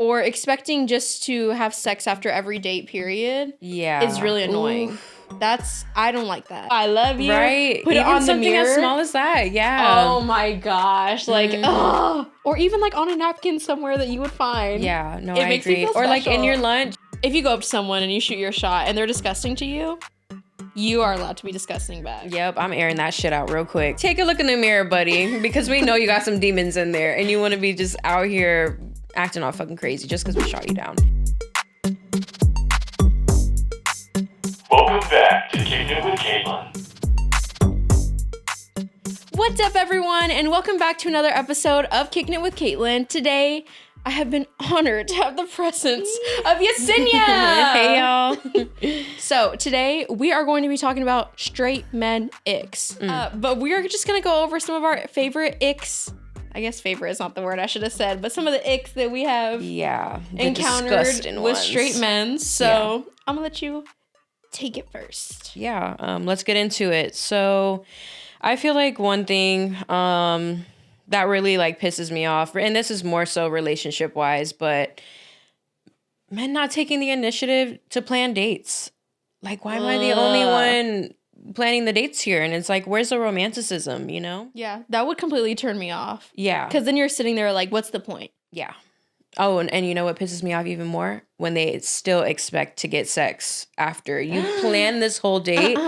Or expecting just to have sex after every date period is really annoying. I don't like that. I love you. Right. Put even it on the something mirror. as small as that. Yeah. Oh my gosh. Like, or even like on a napkin somewhere that you would find. Yeah, no, It I makes me agree. feel Or like in special. your lunch. If you go up to someone and you shoot your shot and they're disgusting to you, you are allowed to be disgusting back. Yep, I'm airing that shit out real quick. Take a look in the mirror, buddy, because we know you got some demons in there and you want to be just out here acting all fucking crazy just because we shot you down. Welcome back to Kickin with Katelyn. What's up, everyone, and welcome back to another episode of Kickin' It with Katelyn. Today, I have been honored to have the presence of Yesenia. Hey, y'all. So today, we are going to be talking about straight men icks. But we are just going to go over some of our favorite icks. I guess favorite is not the word I should have said, but some of the icks that we have encountered with straight men. So I'm going to let you take it first. Yeah, let's get into it. So I feel like one thing that really like pisses me off, and this is more so relationship wise, but men not taking the initiative to plan dates. Like, why am I the only one planning the dates here? And it's like, where's the romanticism, you know? Yeah, that would completely turn me off. Yeah. Because then you're sitting there like, what's the point? Yeah. Oh, and you know what pisses me off even more? When they still expect to get sex after you plan this whole date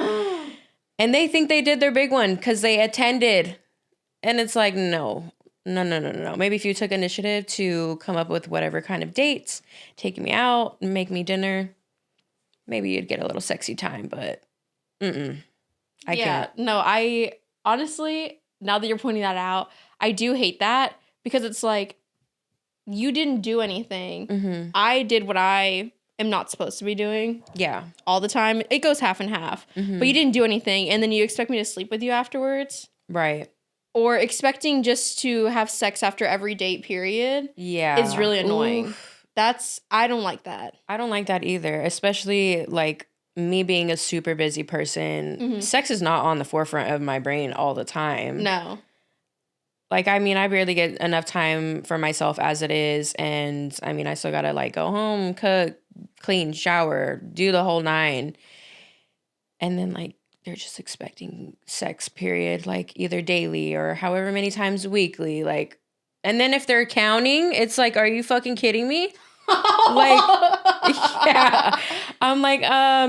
and they think they did their big one because they attended. And it's like, no. Maybe if you took initiative to come up with whatever kind of dates, take me out, make me dinner, maybe you'd get a little sexy time, but I can't. No, I honestly, now that you're pointing that out, I do hate that because it's like, you didn't do anything. Mm-hmm. I did what I am not supposed to be doing. Yeah. All the time. It goes half and half. Mm-hmm. But you didn't do anything, and then you expect me to sleep with you afterwards? Right. Or expecting just to have sex after every date period is really annoying. Oof. I don't like that. I don't like that either, especially like me being a super busy person. Mm-hmm. Sex is not on the forefront of my brain all the time. No. Like, I mean, I barely get enough time for myself as it is. And I mean, I still gotta like go home, cook, clean, shower, do the whole nine. And then like, they're just expecting sex, period, like either daily or however many times weekly. Like, and then if they're counting, it's like, are you fucking kidding me? Like, yeah. I'm like,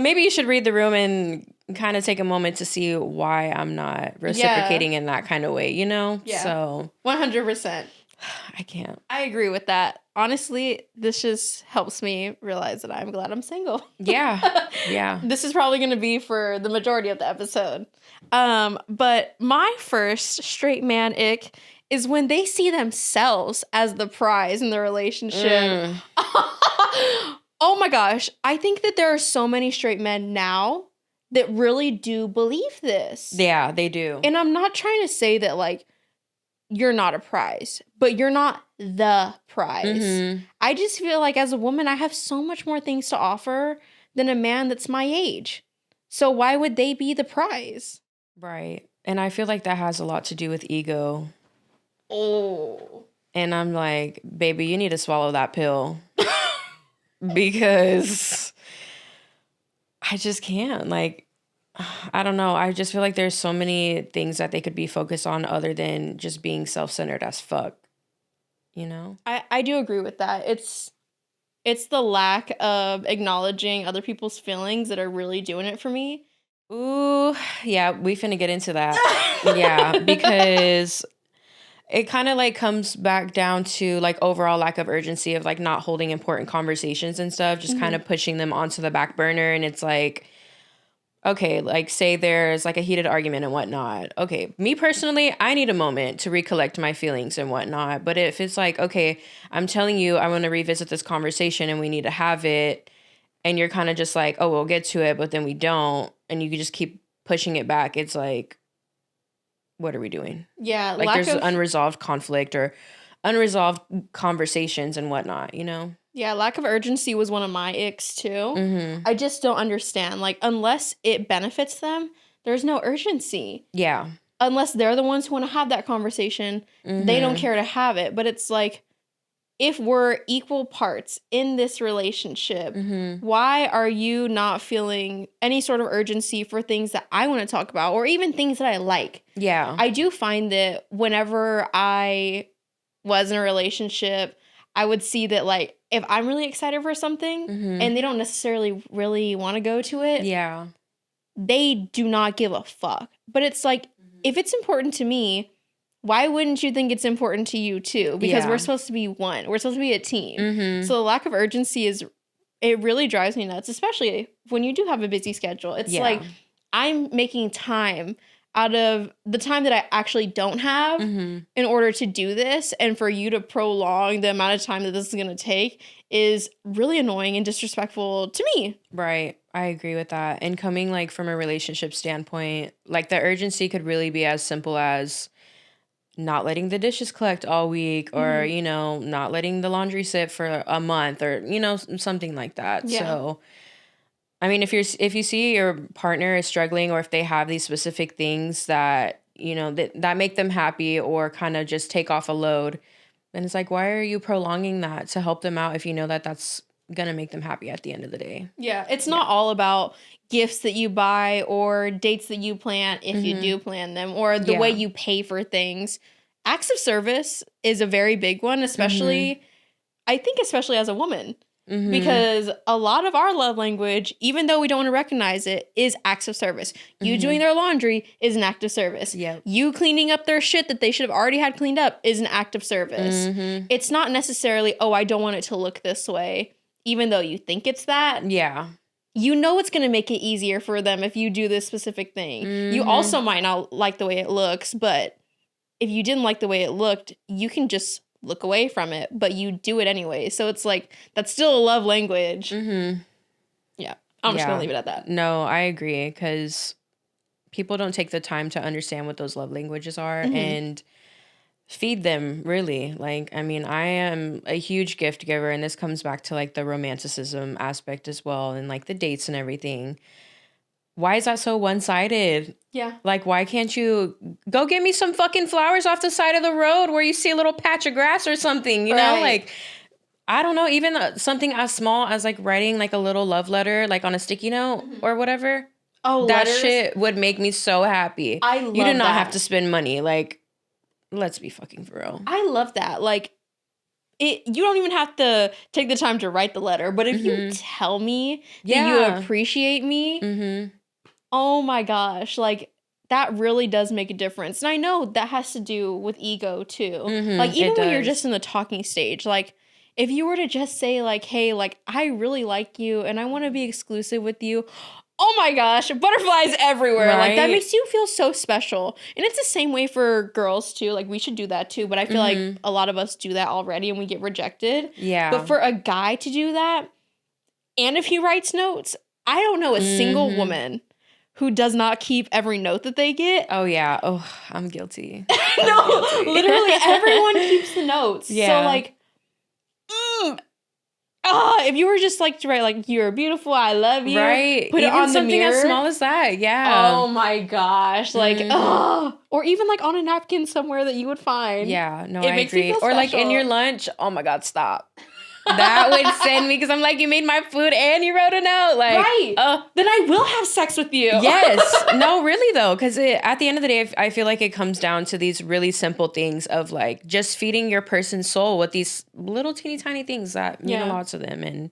maybe you should read the room and kind of take a moment to see why I'm not reciprocating in that kind of way, you know? Yeah. So 100%. I can't. I agree with that. Honestly, this just helps me realize that I'm glad I'm single. Yeah. Yeah. This is probably going to be for the majority of the episode. But my first straight man ick is when they see themselves as the prize in the relationship. Oh my gosh. I think that there are so many straight men now that really do believe this. Yeah, they do. And I'm not trying to say that like you're not a prize, but you're not the prize. Mm-hmm. I just feel like as a woman, I have so much more things to offer than a man that's my age. So why would they be the prize? Right. And I feel like that has a lot to do with ego. Oh. And I'm like, baby, you need to swallow that pill. Because I just can't. Like, I don't know. I just feel like there's so many things that they could be focused on other than just being self-centered as fuck. You know? I do agree with that. It's the lack of acknowledging other people's feelings that are really doing it for me. Ooh, yeah, we finna get into that. Yeah, because it kind of like comes back down to like overall lack of urgency of like not holding important conversations and stuff, just kind of pushing them onto the back burner. And it's like, okay, like say there's like a heated argument and whatnot. Okay, me personally, I need a moment to recollect my feelings and whatnot. But if it's like, okay, I'm telling you, I want to revisit this conversation and we need to have it. And you're kind of just like, oh, we'll get to it, but then we don't. And you can just keep pushing it back. It's like, what are we doing? Yeah. Like there's unresolved conflict or unresolved conversations and whatnot, you know? Yeah, lack of urgency was one of my icks too. Mm-hmm. I just don't understand. Like, unless it benefits them, there's no urgency. Yeah. Unless they're the ones who want to have that conversation, they don't care to have it. But it's like, if we're equal parts in this relationship, why are you not feeling any sort of urgency for things that I want to talk about or even things that I like? Yeah. I do find that whenever I was in a relationship, I would see that, like, if I'm really excited for something and they don't necessarily really want to go to it, Yeah. they do not give a fuck. But it's like, if it's important to me, why wouldn't you think it's important to you too? Because we're supposed to be one. We're supposed to be a team. So the lack of urgency it really drives me nuts, especially when you do have a busy schedule. It's like, I'm making time out of the time that I actually don't have in order to do this. And for you to prolong the amount of time that this is going to take is really annoying and disrespectful to me. Right. I agree with that. And coming like from a relationship standpoint, like the urgency could really be as simple as not letting the dishes collect all week or, you know, not letting the laundry sit for a month or, you know, something like that. Yeah. So, I mean, if you see your partner is struggling or if they have these specific things that, you know, that make them happy or kind of just take off a load, then it's like, why are you prolonging that to help them out if you know that that's going to make them happy at the end of the day? Yeah, it's not all about gifts that you buy or dates that you plan if you do plan them or the way you pay for things. Acts of service is a very big one, especially, I think especially as a woman. Because a lot of our love language, even though we don't want to recognize it, is acts of service. You doing their laundry is an act of service. You cleaning up their shit that they should have already had cleaned up is an act of service. It's not necessarily, oh, I don't want it to look this way, even though you think it's that. Yeah. You know it's going to make it easier for them if you do this specific thing. You also might not like the way it looks, but if you didn't like the way it looked, you can just look away from it, but you do it anyway. So it's like, that's still a love language. Yeah. I'm just going to leave it at that. No, I agree, because people don't take the time to understand what those love languages are and feed them, really. Like, I mean, I am a huge gift giver, and this comes back to like the romanticism aspect as well and like the dates and everything. Why is that so one-sided? Yeah. Like, why can't you go get me some fucking flowers off the side of the road where you see a little patch of grass or something, you know? Like, I don't know, even something as small as like writing like a little love letter, like on a sticky note or whatever. Oh, that letters? shit would make me so happy. I love You do not that. have to spend money. Like, let's be fucking for real. I love that. Like, you don't even have to take the time to write the letter, but if you tell me that you appreciate me, oh my gosh, like, that really does make a difference. And I know that has to do with ego too. Like, even when you're just in the talking stage, like, if you were to just say like, hey, like, I really like you and I want to be exclusive with you, oh my gosh, butterflies everywhere. Like, that makes you feel so special. And it's the same way for girls too. Like, we should do that too. But I feel like a lot of us do that already and we get rejected. Yeah. But for a guy to do that, and if he writes notes, I don't know a single woman who does not keep every note that they get. Oh, yeah. Oh, I'm guilty. No, literally everyone keeps the notes. Yeah. So, like, if you were just like to write like, you're beautiful, I love you, put it on the something mirror. as small as that. Yeah. Oh my gosh. Like, or even like on a napkin somewhere that you would find. Yeah, no, It I makes me agree. feel Or like in special. your lunch. Oh my God, stop. That would send me, because I'm like, you made my food and you wrote a note. Like, Right. Then I will have sex with you. Yes. No, really though, because at the end of the day, I feel like it comes down to these really simple things of like just feeding your person's soul with these little teeny tiny things that mean a lot to them. And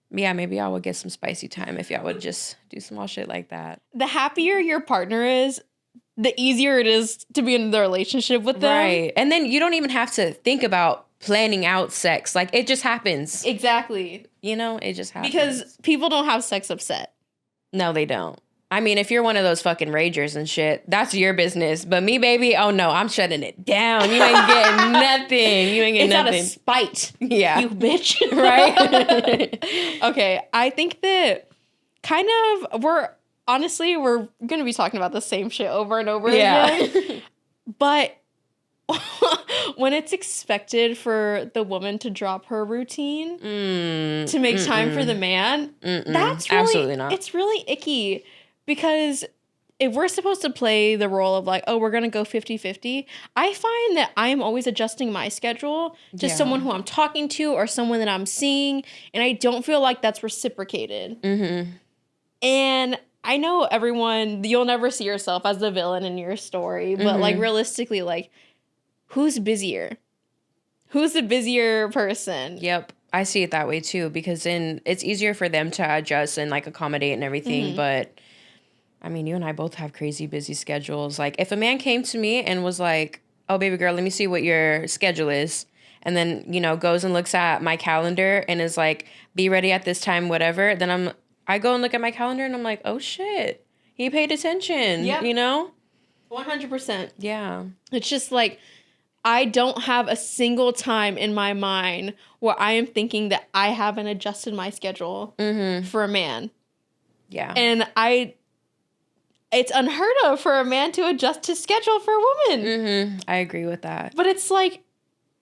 yeah, maybe I would get some spicy time if y'all would just do small shit like that. The happier your partner is, the easier it is to be in the relationship with them. Right. And then you don't even have to think about planning out sex. Like, it just happens. Exactly. You know, it just happens. Because people don't have sex upset. No, they don't. I mean, if you're one of those fucking ragers and shit, that's your business. But me, baby, oh no, I'm shutting it down. You ain't getting nothing. You ain't getting It's nothing. out of spite. Yeah. You bitch. Right? Okay, I think that kind of we're going to be talking about the same shit over and over again. But when it's expected for the woman to drop her routine to make time for the man, that's really, absolutely not. It's really icky because if we're supposed to play the role of like, oh, we're going to go 50-50, I find that I am always adjusting my schedule to someone who I'm talking to or someone that I'm seeing, and I don't feel like that's reciprocated. Mm-hmm. And I know everyone, you'll never see yourself as the villain in your story, but like realistically, like, who's busier? Who's the busier person? Yep. I see it that way too, because then it's easier for them to adjust and like accommodate and everything. But I mean, you and I both have crazy busy schedules. Like if a man came to me and was like, oh, baby girl, let me see what your schedule is. And then, you know, goes and looks at my calendar and is like, be ready at this time, whatever. Then I go and look at my calendar and I'm like, oh shit, he paid attention, you know? 100%. Yeah. It's just like, I don't have a single time in my mind where I am thinking that I haven't adjusted my schedule for a man. Yeah. And it's unheard of for a man to adjust his schedule for a woman. I agree with that. But it's like,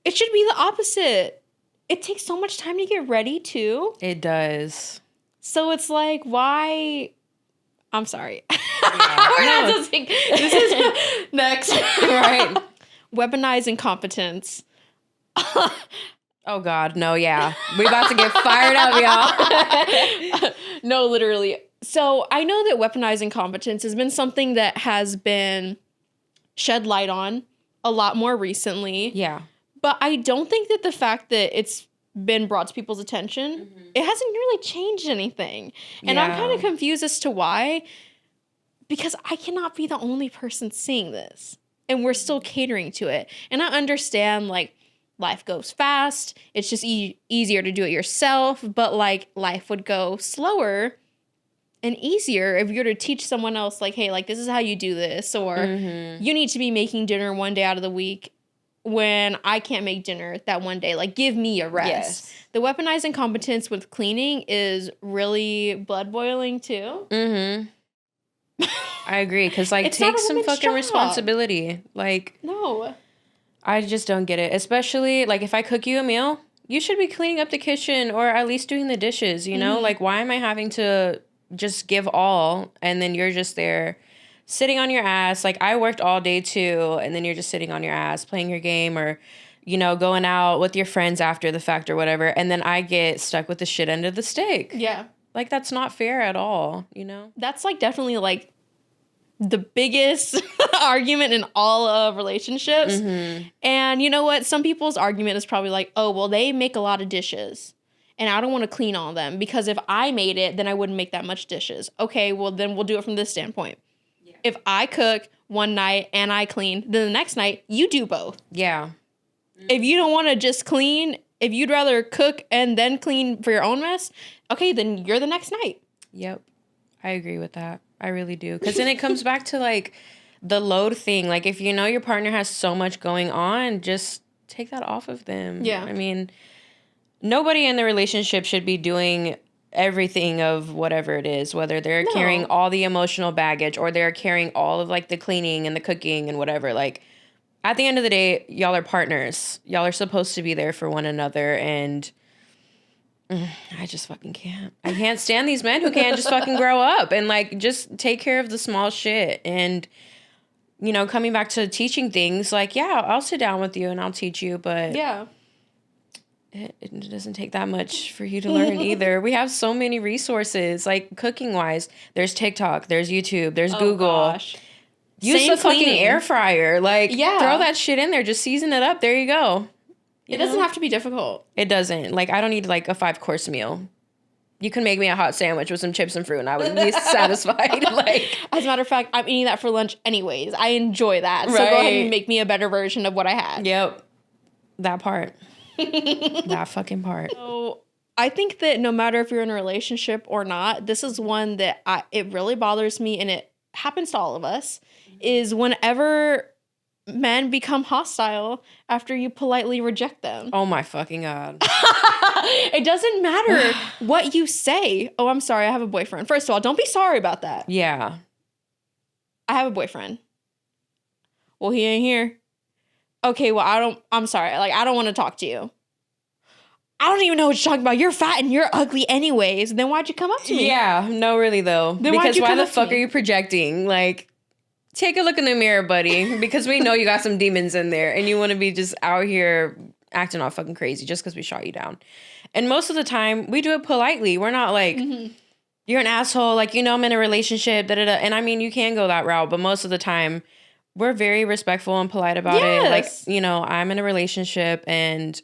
it should be the opposite. It takes so much time to get ready too. It does. So it's like, why? I'm sorry. Yeah. We're not just like, this is next. Right. Weaponize incompetence. Oh God, no, yeah. We about to get fired up, y'all. No, literally. So I know that weaponizing competence has been something that has been shed light on a lot more recently. Yeah. But I don't think that the fact that it's been brought to people's attention, it hasn't really changed anything. And I'm kind of confused as to why. Because I cannot be the only person seeing this. And we're still catering to it. And I understand, like, life goes fast. It's just easier to do it yourself. But, like, life would go slower and easier if you were to teach someone else, like, hey, like, this is how you do this. Or you need to be making dinner one day out of the week when I can't make dinner that one day. Like, give me a rest. Yes. The weaponized incompetence with cleaning is really blood boiling, too. I agree, because, like, It's not take a some woman's fucking job. responsibility. Like, No. I just don't get it. Especially, like, if I cook you a meal, you should be cleaning up the kitchen or at least doing the dishes, you know? Like, why am I having to just give all and then you're just there sitting on your ass? Like, I worked all day, too, and then you're just sitting on your ass playing your game or, you know, going out with your friends after the fact or whatever, and then I get stuck with the shit end of the stick. Yeah. Like, that's not fair at all, you know? That's like definitely like the biggest argument in all of relationships. And you know what? Some people's argument is probably like, oh, well, they make a lot of dishes and I don't want to clean all of them because if I made it, then I wouldn't make that much dishes. Okay, well, then we'll do it from this standpoint. Yeah. If I cook one night and I clean, then the next night you do both. Yeah. If you don't want to just clean, if you'd rather cook and then clean for your own mess, okay, then you're the next night. Yep. I agree with that. I really do. Because then it comes back to, like, the load thing. Like, if you know your partner has so much going on, just take that off of them. Yeah. I mean, nobody in the relationship should be doing everything of whatever it is, whether they're carrying all the emotional baggage or they're carrying all of, like, the cleaning and the cooking and whatever. Like, at the end of the day, y'all are partners. Y'all are supposed to be there for one another, and I just fucking can't. I can't stand these men who can't just fucking grow up and, like, just take care of the small shit. And, you know, coming back to teaching things, like, yeah, I'll sit down with you and I'll teach you, but it doesn't take that much for you to learn either. We have so many resources, like, cooking-wise. There's TikTok, there's YouTube, there's Google. Gosh. Use Same the fucking cleaning. air fryer. Like, throw that shit in there. Just season it up. There you go. It doesn't have to be difficult. It doesn't. Like, I don't need, like, a 5-course meal. You can make me a hot sandwich with some chips and fruit and I would be satisfied. Like, as a matter of fact, I'm eating that for lunch anyways. I enjoy that. So go ahead and make me a better version of what I had. Yep. That part. That fucking part. So I think that no matter if you're in a relationship or not, this is one that it really bothers me, and it happens to all of us, is whenever men become hostile after you politely reject them. Oh my fucking God. It doesn't matter what you say. Oh, I'm sorry, I have a boyfriend. First of all, don't be sorry about that. Yeah. I have a boyfriend. Well, he ain't here. Okay, well, I'm sorry. Like, I don't want to talk to you. I don't even know what you're talking about. You're fat and you're ugly anyways. Then why'd you come up to me? Yeah, no, really though. Then why'd because you why come the up to fuck me? are you projecting? Like, take a look in the mirror, buddy, because we know you got some demons in there and you want to be just out here acting all fucking crazy just because we shot you down. And most of the time, we do it politely. We're not like, you're an asshole, like, you know, I'm in a relationship, da da da. And I mean, you can go that route, but most of the time, we're very respectful and polite about it. Like, you know, I'm in a relationship and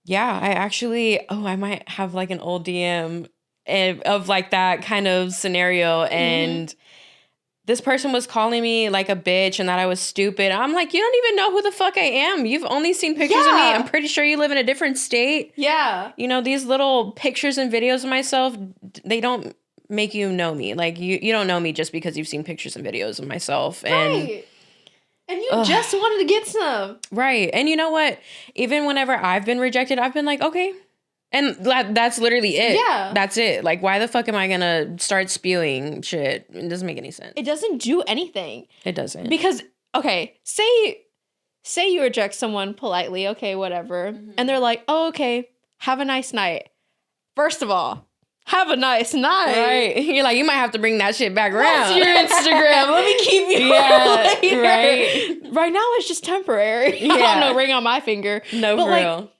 yeah, I might have like an old DM of like that kind of scenario. And this person was calling me like a bitch and that I was stupid. I'm like, you don't even know who the fuck I am. You've only seen pictures of me. I'm pretty sure you live in a different state. Yeah. You know, these little pictures and videos of myself, they don't make you know me. Like, you don't know me just because you've seen pictures and videos of myself. Right. And you just wanted to get some. Right. And you know what? Even whenever I've been rejected, I've been like, okay. And that's literally it. Yeah. That's it. Like, why the fuck am I going to start spewing shit? It doesn't make any sense. It doesn't do anything. It doesn't. Because, okay, say you reject someone politely, okay, whatever. And they're like, oh, okay, have a nice night. First of all, have a nice night. Right. You're like, you might have to bring that shit back around. That's your Instagram. Let me keep you later. Right. Right now, it's just temporary. Yeah. I don't know, ring on my finger. No, but for like, real.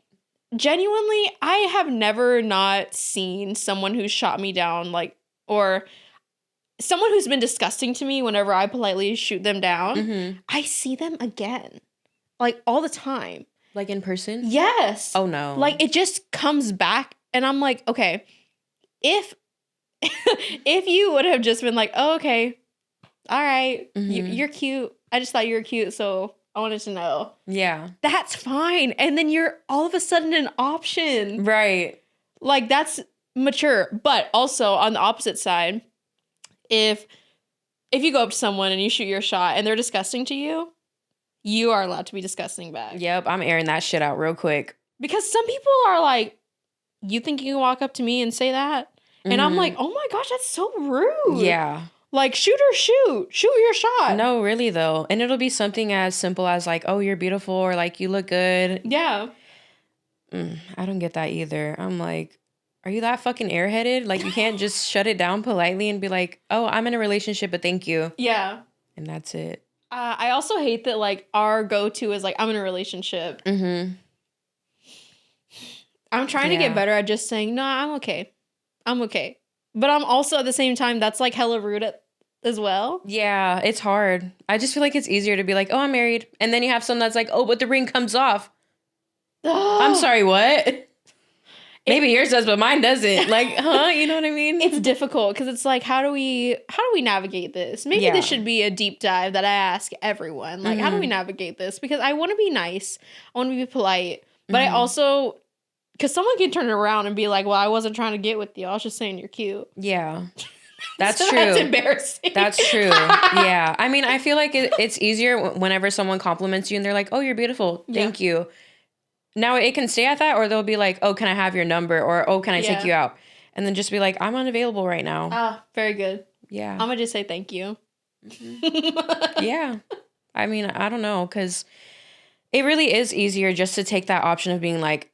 genuinely, I have never not seen someone who's shot me down, like, or someone who's been disgusting to me whenever I politely shoot them down. I see them again, like, all the time. Like in person? Yes. Oh, no. Like, it just comes back, and I'm like, okay, if you would have just been like, oh, okay, all right, you're cute. I just thought you were cute, so I wanted to know. Yeah. That's fine. And then you're all of a sudden an option. Right. Like, that's mature. But also, on the opposite side, if you go up to someone and you shoot your shot and they're disgusting to you, you are allowed to be disgusting back. Yep, I'm airing that shit out real quick. Because some people are like, you think you can walk up to me and say that? And I'm like, oh my gosh, that's so rude. Yeah. Like, shoot or shoot. Shoot your shot. No, really though. And it'll be something as simple as like, oh, you're beautiful, or like, you look good. Yeah. I don't get that either. I'm like, are you that fucking airheaded? Like, you can't just shut it down politely and be like, oh, I'm in a relationship, but thank you. Yeah. And that's it. I also hate that, like, our go-to is like, I'm in a relationship. I'm trying to get better at just saying, no, I'm okay. I'm okay. But I'm also at the same time, that's like hella rude as well. Yeah, it's hard. I just feel like it's easier to be like, oh, I'm married. And then you have someone that's like, oh, but the ring comes off. I'm sorry, what? Maybe yours does, but mine doesn't. Like, huh? You know what I mean? It's difficult because it's like, how do we navigate this? Maybe this should be a deep dive that I ask everyone. Like, how do we navigate this? Because I want to be nice. I want to be polite. But I also... Because someone can turn it around and be like, well, I wasn't trying to get with you. I was just saying you're cute. Yeah. That's so true. That's embarrassing. That's true. Yeah. I mean, I feel like it's easier whenever someone compliments you and they're like, oh, you're beautiful. Thank you. Now, it can stay at that, or they'll be like, oh, can I have your number? Or, oh, can I take you out? And then just be like, I'm unavailable right now. Ah, very good. Yeah. I'm going to just say thank you. Yeah. I mean, I don't know, because it really is easier just to take that option of being like,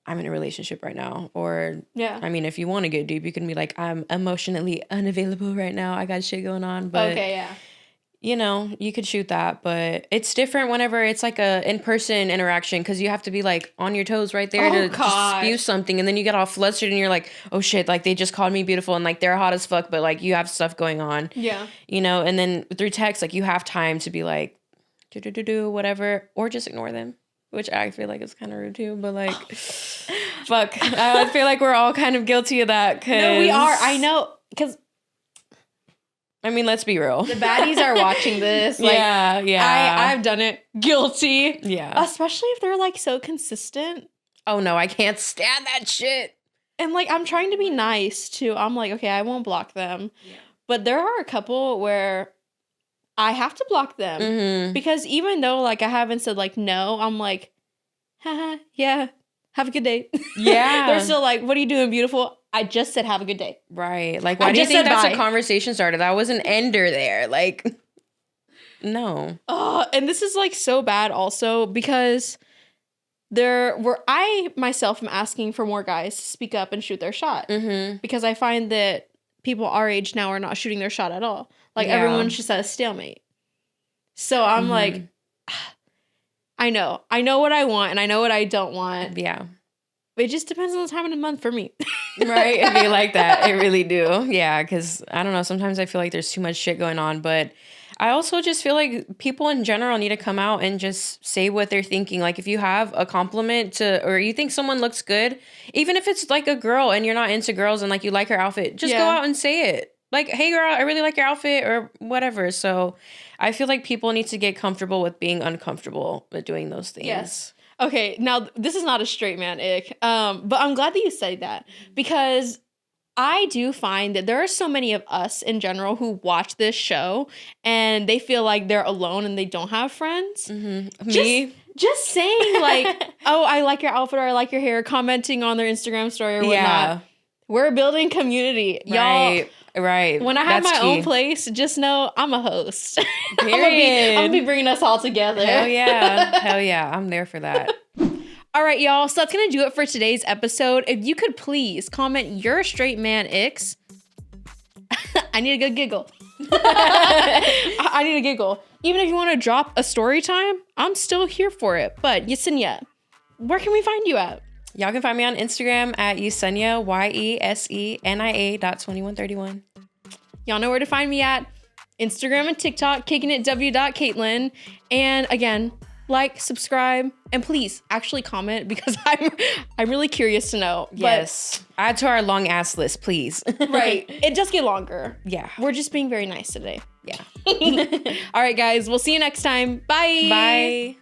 I'm in a relationship right now. Or, I mean, if you want to get deep, you can be like, I'm emotionally unavailable right now. I got shit going on. But, you know, you could shoot that. But it's different whenever it's like a in-person interaction, because you have to be like on your toes right there to just spew something. And then you get all flustered and you're like, oh shit, like they just called me beautiful and like they're hot as fuck, but like you have stuff going on. Yeah. You know, and then through text, like you have time to be like, whatever, or just ignore them. Which I feel like is kind of rude too, but like, fuck. I feel like we're all kind of guilty of that. No, we are. I know. Because, I mean, let's be real. The baddies are watching this. Like, I've done it. Guilty. Yeah. Especially if they're like so consistent. Oh no, I can't stand that shit. And like, I'm trying to be nice too. I'm like, okay, I won't block them. Yeah. But there are a couple where I have to block them because even though like I haven't said like no, I'm like, haha, yeah, have a good day. Yeah. They're still like, what are you doing, beautiful? I just said have a good day. Right. Like, why do you think that's a conversation starter? That was an ender there. Like, no. And this is like so bad also because I myself am asking for more guys to speak up and shoot their shot because I find that people our age now are not shooting their shot at all. Like everyone's just at a stalemate. So I'm like, I know what I want and I know what I don't want. Yeah. It just depends on the time of the month for me. Right. It'd be like that. It really do. Yeah. Cause I don't know. Sometimes I feel like there's too much shit going on, but I also just feel like people in general need to come out and just say what they're thinking. Like if you have a compliment or you think someone looks good, even if it's like a girl and you're not into girls and like you like her outfit, just go out and say it. Like, hey girl, I really like your outfit or whatever. So I feel like people need to get comfortable with being uncomfortable with doing those things. Yes. Okay, now this is not a straight man ick, but I'm glad that you said that because I do find that there are so many of us in general who watch this show and they feel like they're alone and they don't have friends. Me? Just saying like, oh, I like your outfit or I like your hair, commenting on their Instagram story or whatnot. Yeah. We're building community. Y'all. Right. When I have That's my key. own place, just know I'm a host. Period. I'm gonna be bringing us all together. Hell yeah. Hell yeah. I'm there for that. All right, y'all. So that's gonna do it for today's episode. If you could please comment your straight man icks. I need a good giggle. I need a giggle. Even if you want to drop a story time, I'm still here for it. But Yesenia, where can we find you at? Y'all can find me on Instagram at Yesenia, YESENIA.2131. Y'all know where to find me at Instagram and TikTok, kickinitw.Katelyn. And again, like, subscribe, and please actually comment because I'm really curious to know. Yes. Add to our long ass list, please. Right. It does get longer. Yeah. We're just being very nice today. Yeah. All right, guys. We'll see you next time. Bye. Bye.